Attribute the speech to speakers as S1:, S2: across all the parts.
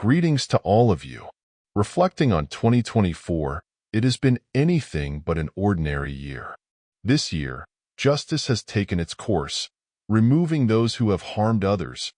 S1: Greetings to all of you. Reflecting on 2024, it has been anything but an ordinary year. This year, justice has taken its course, removing those who have harmed others,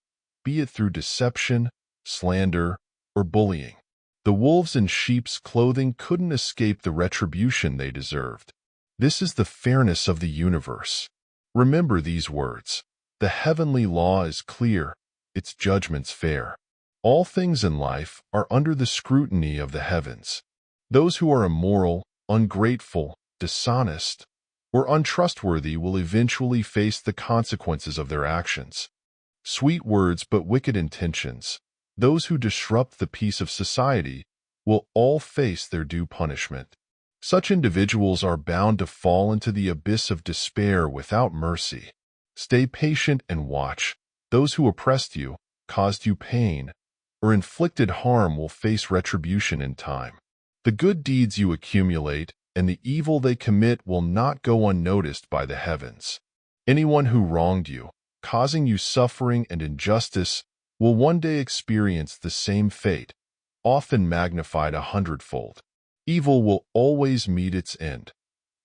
S1: be it through deception, slander, or bullying. The wolves in sheep's clothing couldn't escape the retribution they deserved. This is the fairness of the universe. Remember these words. The heavenly law is clear, its judgments fair. All things in life are under the scrutiny of the heavens. Those who are immoral, ungrateful, dishonest, or untrustworthy will eventually face the consequences of their actions. Sweet words but wicked intentions. Those who disrupt the peace of society will all face their due punishment. Such individuals are bound to fall into the abyss of despair without mercy. Stay patient and watch. Those who oppressed you, caused you pain, or inflicted harm will face retribution in time. The good deeds you accumulate and the evil they commit will not go unnoticed by the heavens. Anyone who wronged you, causing you suffering and injustice, will one day experience the same fate, often magnified 100-fold. Evil will always meet its end.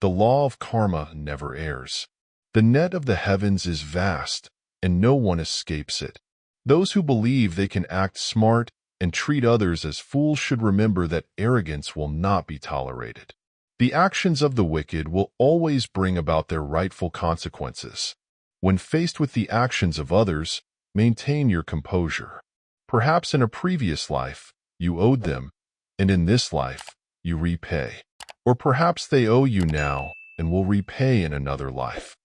S1: The law of karma never errs. The net of the heavens is vast, and no one escapes it. Those who believe they can act smart and treat others as fools should remember that arrogance will not be tolerated. The actions of the wicked will always bring about their rightful consequences. When faced with the actions of others, maintain your composure. Perhaps in a previous life, you owed them, and in this life, you repay. Or perhaps they owe you now and will repay in another life.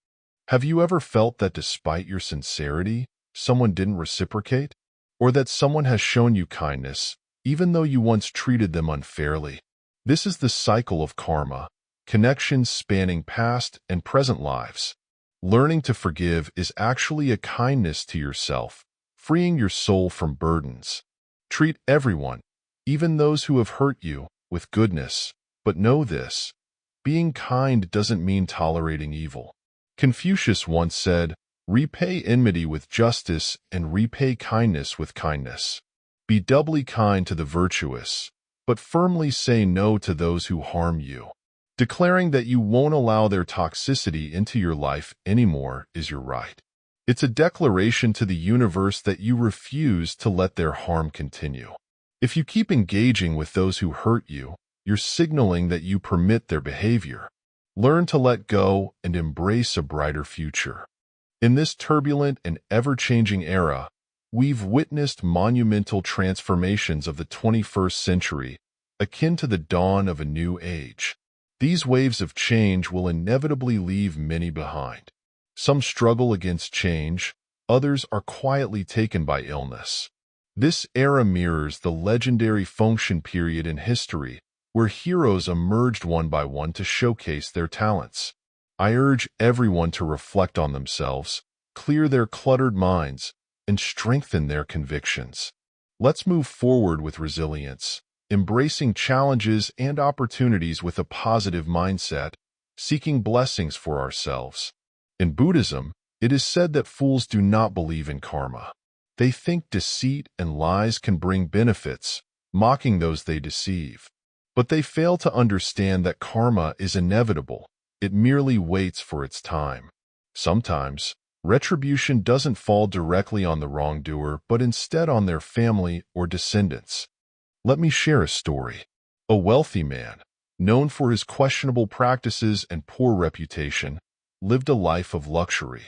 S1: Have you ever felt that despite your sincerity, someone didn't reciprocate? Or that someone has shown you kindness, even though you once treated them unfairly? This is the cycle of karma, connections spanning past and present lives. Learning to forgive is actually a kindness to yourself, freeing your soul from burdens. Treat everyone, even those who have hurt you, with goodness, but know this: being kind doesn't mean tolerating evil. Confucius once said, "Repay enmity with justice and repay kindness with kindness." Be doubly kind to the virtuous, but firmly say no to those who harm you. Declaring that you won't allow their toxicity into your life anymore is your right. It's a declaration to the universe that you refuse to let their harm continue. If you keep engaging with those who hurt you, you're signaling that you permit their behavior. Learn to let go and embrace a brighter future. In this turbulent and ever-changing era, we've witnessed monumental transformations of the 21st century, akin to the dawn of a new age. These waves of change will inevitably leave many behind. Some struggle against change, others are quietly taken by illness. This era mirrors the legendary Fengtian period in history, where heroes emerged one by one to showcase their talents. I urge everyone to reflect on themselves, clear their cluttered minds, and strengthen their convictions. Let's move forward with resilience, embracing challenges and opportunities with a positive mindset, seeking blessings for ourselves. In Buddhism, it is said that fools do not believe in karma. They think deceit and lies can bring benefits, mocking those they deceive. But they fail to understand that karma is inevitable. It merely waits for its time. Sometimes, retribution doesn't fall directly on the wrongdoer, but instead on their family or descendants. Let me share a story. A wealthy man, known for his questionable practices and poor reputation, lived a life of luxury.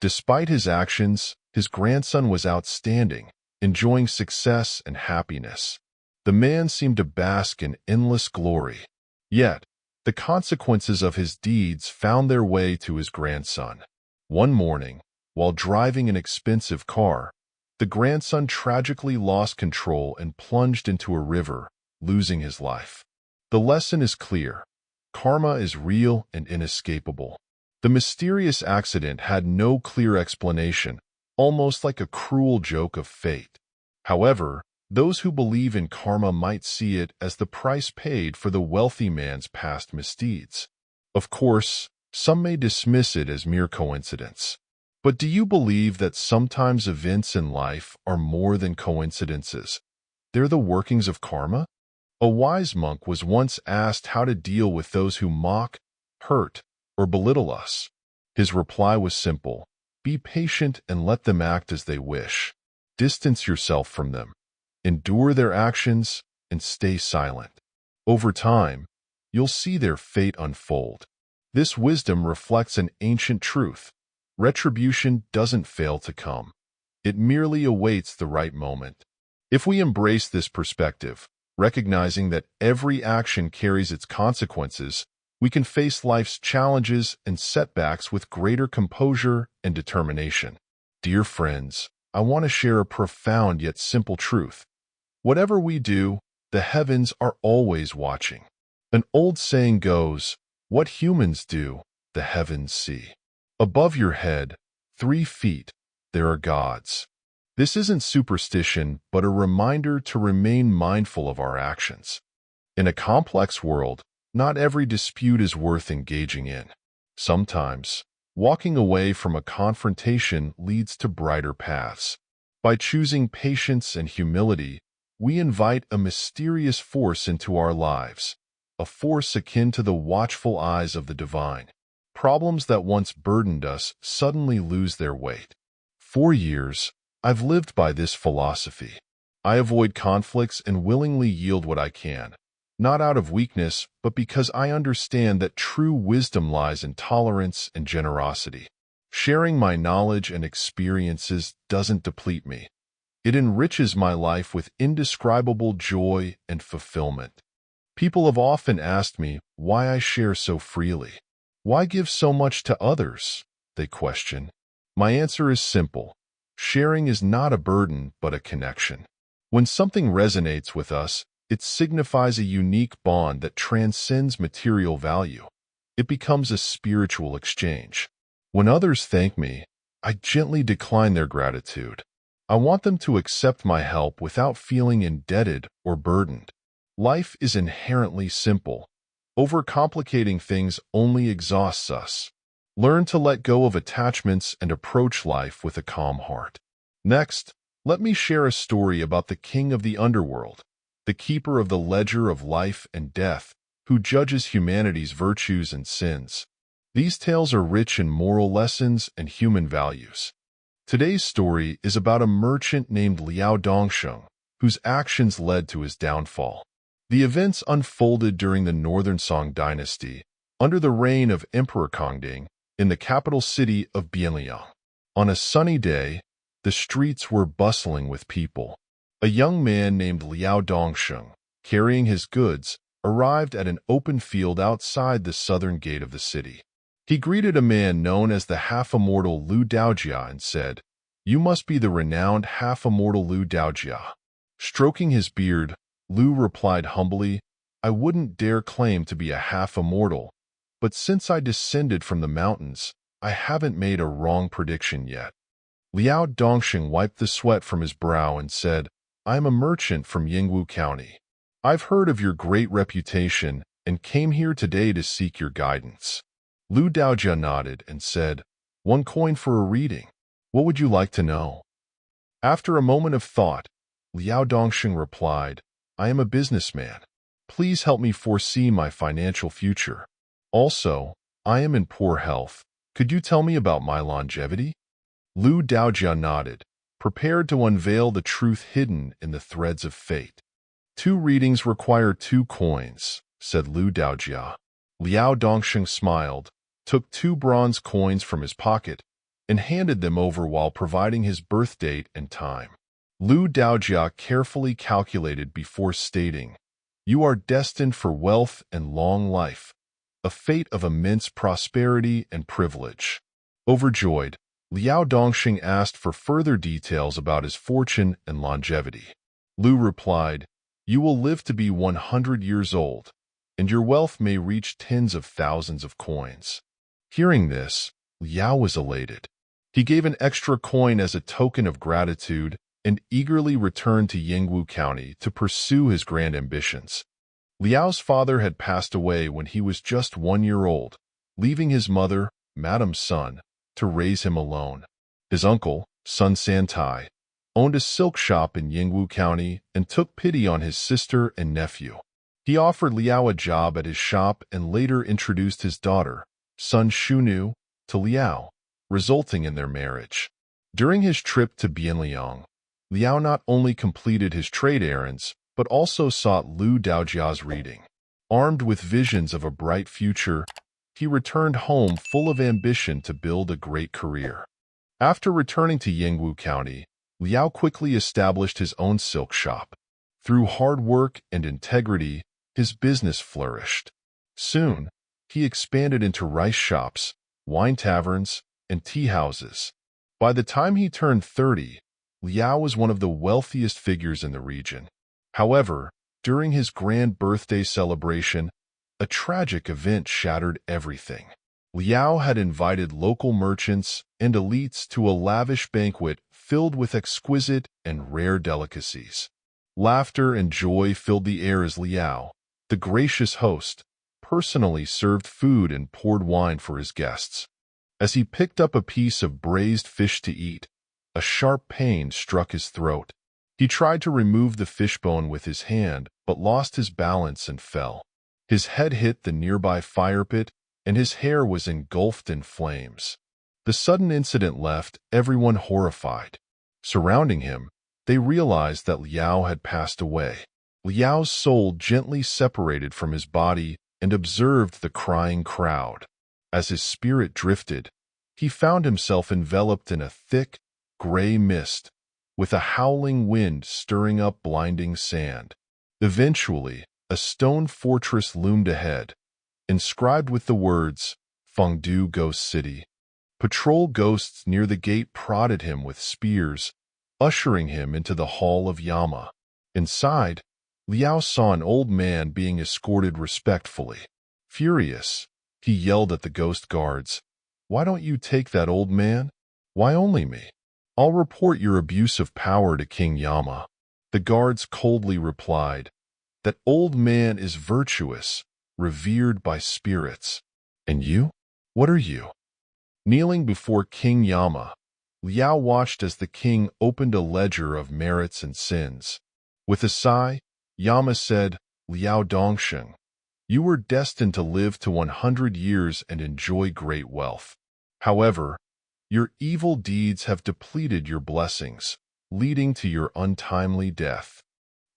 S1: Despite his actions, his grandson was outstanding, enjoying success and happiness. The man seemed to bask in endless glory. Yet, the consequences of his deeds found their way to his grandson. One morning, while driving an expensive car, the grandson tragically lost control and plunged into a river, losing his life. The lesson is clear. Karma is real and inescapable. The mysterious accident had no clear explanation, almost like a cruel joke of fate. However, those who believe in karma might see it as the price paid for the wealthy man's past misdeeds. Of course, some may dismiss it as mere coincidence. But do you believe that sometimes events in life are more than coincidences? They're the workings of karma? A wise monk was once asked how to deal with those who mock, hurt, or belittle us. His reply was simple: be patient and let them act as they wish. Distance yourself from them, endure their actions, and stay silent. Over time, you'll see their fate unfold. This wisdom reflects an ancient truth. Retribution doesn't fail to come. It merely awaits the right moment. If we embrace this perspective, recognizing that every action carries its consequences, we can face life's challenges and setbacks with greater composure and determination. Dear friends, I want to share a profound yet simple truth. Whatever we do, the heavens are always watching. An old saying goes, "What humans do, the heavens see." Above your head, 3 feet, there are gods. This isn't superstition, but a reminder to remain mindful of our actions. In a complex world, not every dispute is worth engaging in. Sometimes, walking away from a confrontation leads to brighter paths. By choosing patience and humility, we invite a mysterious force into our lives, a force akin to the watchful eyes of the divine. Problems that once burdened us suddenly lose their weight. For years, I've lived by this philosophy. I avoid conflicts and willingly yield what I can, not out of weakness, but because I understand that true wisdom lies in tolerance and generosity. Sharing my knowledge and experiences doesn't deplete me. It enriches my life with indescribable joy and fulfillment. People have often asked me why I share so freely. Why give so much to others? They question. My answer is simple. Sharing is not a burden, but a connection. When something resonates with us, it signifies a unique bond that transcends material value. It becomes a spiritual exchange. When others thank me, I gently decline their gratitude. I want them to accept my help without feeling indebted or burdened. Life is inherently simple. Overcomplicating things only exhausts us. Learn to let go of attachments and approach life with a calm heart. Next, let me share a story about the king of the underworld, the keeper of the ledger of life and death, who judges humanity's virtues and sins. These tales are rich in moral lessons and human values. Today's story is about a merchant named Liao Dongsheng, whose actions led to his downfall. The events unfolded during the Northern Song dynasty, under the reign of Emperor Kongding, in the capital city of Bianliang. On a sunny day, the streets were bustling with people. A young man named Liao Dongsheng, carrying his goods, arrived at an open field outside the southern gate of the city. He greeted a man known as the half-immortal Lu Daojia and said, "You must be the renowned half-immortal Lu Daojia." Stroking his beard, Lu replied humbly, "I wouldn't dare claim to be a half-immortal, but since I descended from the mountains, I haven't made a wrong prediction yet." Liao Dongsheng wiped the sweat from his brow and said, "I am a merchant from Yingwu County. I've heard of your great reputation and came here today to seek your guidance." Lu Daojia nodded and said, "1 coin for a reading. What would you like to know?" After a moment of thought, Liao Dongsheng replied, "I am a businessman. Please help me foresee my financial future. Also, I am in poor health. Could you tell me about my longevity?" Lu Daojia nodded, prepared to unveil the truth hidden in the threads of fate. "2 readings require 2 coins, said Lu Daojia. Liao Dongsheng smiled, took 2 bronze coins from his pocket, and handed them over while providing his birth date and time. Lu Daojia carefully calculated before stating, "You are destined for wealth and long life, a fate of immense prosperity and privilege." Overjoyed, Liao Dongsheng asked for further details about his fortune and longevity. Lu replied, "You will live to be 100 years old, and your wealth may reach tens of thousands of coins." Hearing this, Liao was elated. He gave an extra coin as a token of gratitude and eagerly returned to Yingwu County to pursue his grand ambitions. Liao's father had passed away when he was just 1 year old, leaving his mother, Madame Sun, to raise him alone. His uncle, Sun Santai, owned a silk shop in Yingwu County and took pity on his sister and nephew. He offered Liao a job at his shop and later introduced his daughter, Sun Shunu, to Liao, resulting in their marriage. During his trip to Bianliang, Liao not only completed his trade errands, but also sought Lu Daojia's reading. Armed with visions of a bright future, he returned home full of ambition to build a great career. After returning to Yingwu County, Liao quickly established his own silk shop. Through hard work and integrity, his business flourished. Soon, he expanded into rice shops, wine taverns, and tea houses. By the time he turned 30, Liao was one of the wealthiest figures in the region. However, during his grand birthday celebration, a tragic event shattered everything. Liao had invited local merchants and elites to a lavish banquet filled with exquisite and rare delicacies. Laughter and joy filled the air as Liao, the gracious host, personally served food and poured wine for his guests. As he picked up a piece of braised fish to eat, a sharp pain struck his throat. He tried to remove the fishbone with his hand, but lost his balance and fell. His head hit the nearby fire pit, and his hair was engulfed in flames. The sudden incident left everyone horrified. Surrounding him, they realized that Liao had passed away. Liao's soul gently separated from his body and observed the crying crowd. As his spirit drifted, he found himself enveloped in a thick, gray mist, with a howling wind stirring up blinding sand. Eventually, a stone fortress loomed ahead, inscribed with the words, Fengdu Ghost City. Patrol ghosts near the gate prodded him with spears, ushering him into the Hall of Yama. Inside, Liao saw an old man being escorted respectfully. Furious, he yelled at the ghost guards, "Why don't you take that old man? Why only me? I'll report your abuse of power to King Yama." The guards coldly replied, "That old man is virtuous, revered by spirits. And you? What are you?" Kneeling before King Yama, Liao watched as the king opened a ledger of merits and sins. With a sigh, Yama said, "Liao Dongsheng, you were destined to live to 100 years and enjoy great wealth. However, your evil deeds have depleted your blessings, leading to your untimely death."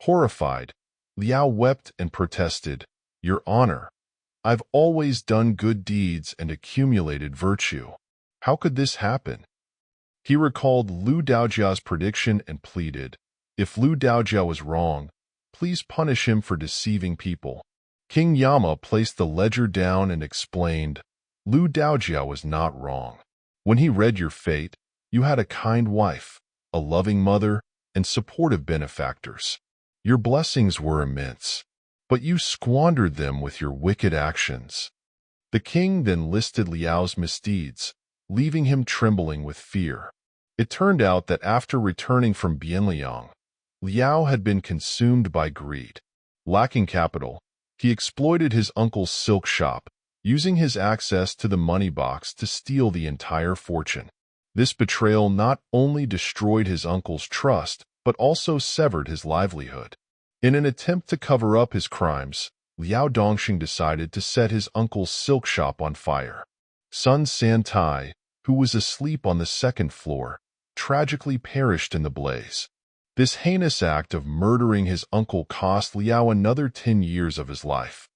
S1: Horrified, Liao wept and protested, "Your Honor, I've always done good deeds and accumulated virtue. How could this happen?" He recalled Lu Daojia's prediction and pleaded, "If Lu Daojia was wrong, please punish him for deceiving people." King Yama placed the ledger down and explained, "Lu Daojia was not wrong. When he read your fate, you had a kind wife, a loving mother, and supportive benefactors. Your blessings were immense, but you squandered them with your wicked actions." The king then listed Liao's misdeeds, leaving him trembling with fear. It turned out that after returning from Bianliang, Liao had been consumed by greed. Lacking capital, he exploited his uncle's silk shop, using his access to the money box to steal the entire fortune. This betrayal not only destroyed his uncle's trust, but also severed his livelihood. In an attempt to cover up his crimes, Liao Dongxing decided to set his uncle's silk shop on fire. Sun Santai, who was asleep on the second floor, tragically perished in the blaze. This heinous act of murdering his uncle cost Liao another 10 years of his life.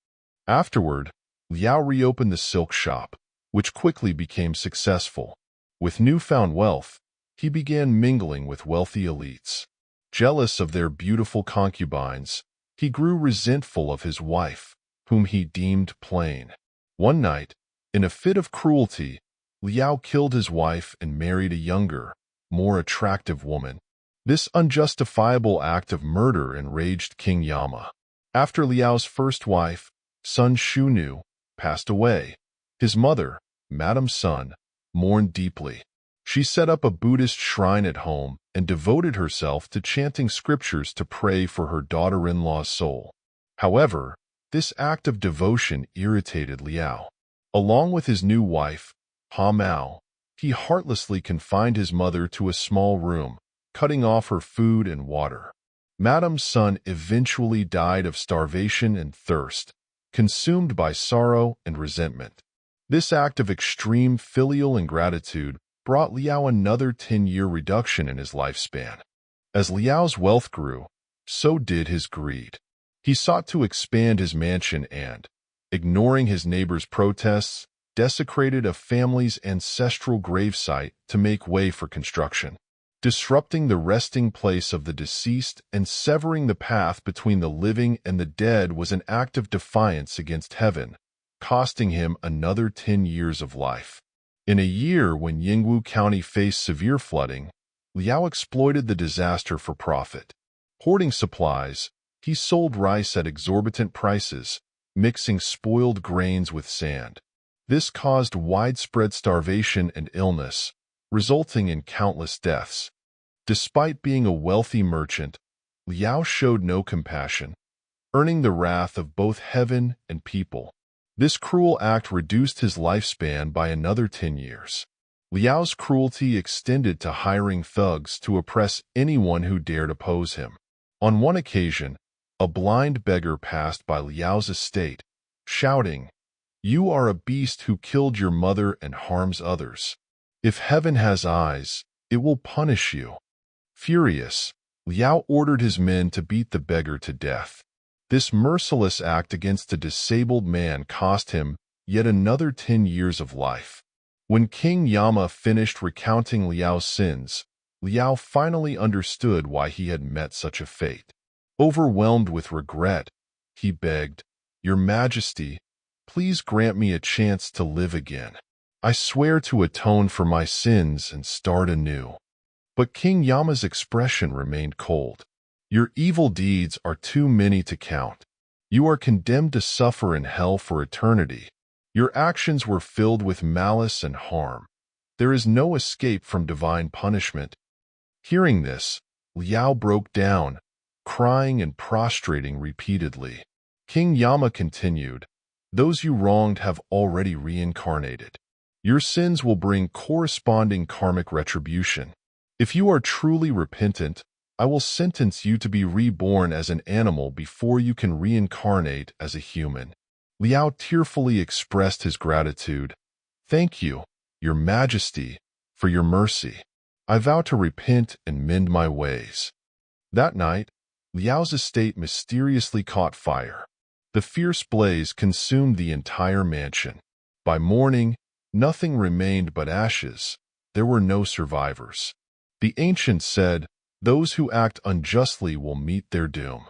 S1: Afterward, Liao reopened the silk shop, which quickly became successful. With newfound wealth, he began mingling with wealthy elites. Jealous of their beautiful concubines, he grew resentful of his wife, whom he deemed plain. One night, in a fit of cruelty, Liao killed his wife and married a younger, more attractive woman. This unjustifiable act of murder enraged King Yama. After Liao's first wife, Sun Shunu, passed away, his mother, Madame Sun, mourned deeply. She set up a Buddhist shrine at home and devoted herself to chanting scriptures to pray for her daughter-in-law's soul. However, this act of devotion irritated Liao. Along with his new wife, Ha Mao, he heartlessly confined his mother to a small room, cutting off her food and water. Madame's son eventually died of starvation and thirst, consumed by sorrow and resentment. This act of extreme filial ingratitude brought Liao another 10-year reduction in his lifespan. As Liao's wealth grew, so did his greed. He sought to expand his mansion and, ignoring his neighbors' protests, desecrated a family's ancestral gravesite to make way for construction. Disrupting the resting place of the deceased and severing the path between the living and the dead was an act of defiance against heaven, costing him another 10 years of life. In a year when Yingwu County faced severe flooding, Liao exploited the disaster for profit. Hoarding supplies, he sold rice at exorbitant prices, mixing spoiled grains with sand. This caused widespread starvation and illness, resulting in countless deaths. Despite being a wealthy merchant, Liao showed no compassion, earning the wrath of both heaven and people. This cruel act reduced his lifespan by another 10 years. Liao's cruelty extended to hiring thugs to oppress anyone who dared oppose him. On one occasion, a blind beggar passed by Liao's estate, shouting, "You are a beast who killed your mother and harms others. If heaven has eyes, it will punish you." Furious, Liao ordered his men to beat the beggar to death. This merciless act against a disabled man cost him yet another 10 years of life. When King Yama finished recounting Liao's sins, Liao finally understood why he had met such a fate. Overwhelmed with regret, he begged, "Your Majesty, please grant me a chance to live again. I swear to atone for my sins and start anew." But King Yama's expression remained cold. "Your evil deeds are too many to count. You are condemned to suffer in hell for eternity. Your actions were filled with malice and harm. There is no escape from divine punishment." Hearing this, Liao broke down, crying and prostrating repeatedly. King Yama continued, "Those you wronged have already reincarnated. Your sins will bring corresponding karmic retribution. If you are truly repentant, I will sentence you to be reborn as an animal before you can reincarnate as a human." Liao tearfully expressed his gratitude. "Thank you, Your Majesty, for your mercy. I vow to repent and mend my ways." That night, Liao's estate mysteriously caught fire. The fierce blaze consumed the entire mansion. By morning, nothing remained but ashes. There were no survivors. The ancients said, "Those who act unjustly will meet their doom."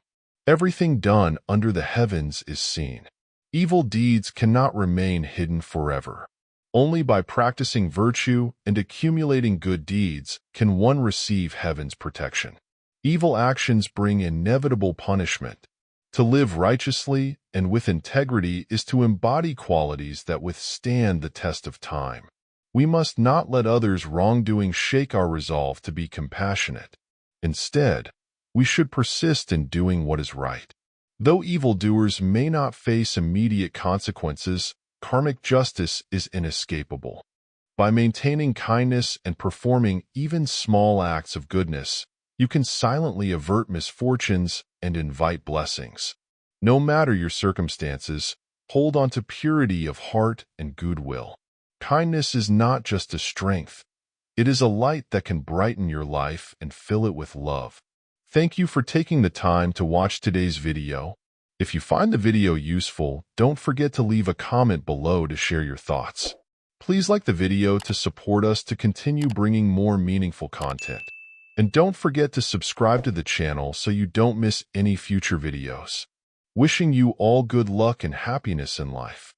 S1: Everything done under the heavens is seen. Evil deeds cannot remain hidden forever. Only by practicing virtue and accumulating good deeds can one receive heaven's protection. Evil actions bring inevitable punishment. To live righteously and with integrity is to embody qualities that withstand the test of time. We must not let others' wrongdoing shake our resolve to be compassionate. Instead, we should persist in doing what is right. Though evildoers may not face immediate consequences, karmic justice is inescapable. By maintaining kindness and performing even small acts of goodness, you can silently avert misfortunes and invite blessings. No matter your circumstances, hold on to purity of heart and goodwill. Kindness is not just a strength. It is a light that can brighten your life and fill it with love. Thank you for taking the time to watch today's video. If you find the video useful, don't forget to leave a comment below to share your thoughts. Please like the video to support us to continue bringing more meaningful content. And don't forget to subscribe to the channel so you don't miss any future videos. Wishing you all good luck and happiness in life.